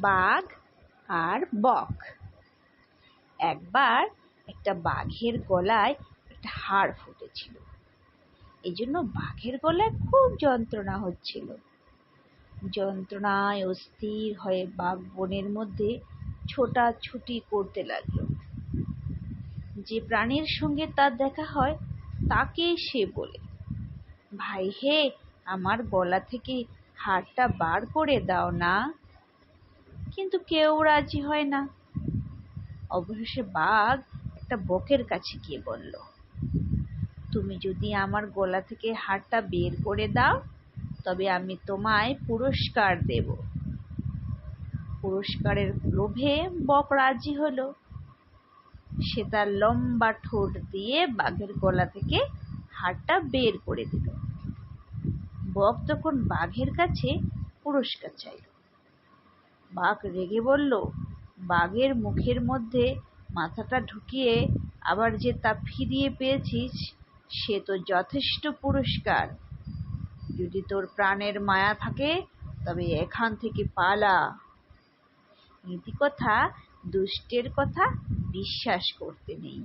বাঘ আর বক। একবার একটা বাঘের গলায় একটা হাড় ফুটেছিল। এই জন্য বাঘের গলায় খুব যন্ত্রণা হচ্ছিল। যন্ত্রণায় অস্থির হয়ে বাঘ বনের মধ্যে ছোটাছুটি করতে লাগলো। যে প্রাণীর সঙ্গে তার দেখা হয় তাকেই সে বলে, ভাই হে, আমার গলা থেকে হাড়টা বার করে দাও না। কিন্তু কেউ রাজি হয় না। অবশেষে বাঘ একটা বকের কাছে গিয়ে বলল, তুমি যদি আমার গলা থেকে হাড়টা বের করে দাও তবে আমি তোমায় পুরস্কার দেব। পুরস্কারের লোভে বক রাজি হলো। সে তার লম্বা ঠোঁট দিয়ে বাঘের গলা থেকে হাড়টা বের করে দিল। বক তখন বাঘের কাছে পুরস্কার চাইল। বাঘ রেগে বলল, বাঘের মুখের মধ্যে মাথাটা ঢুকিয়ে আবার যে তা ফিরিয়ে পেয়েছিস সে তো যথেষ্ট পুরস্কার। যদি তোর প্রাণের মায়া থাকে তবে এখান থেকে পালা। নীতি কথা, দুষ্টের কথা বিশ্বাস করতে নেই।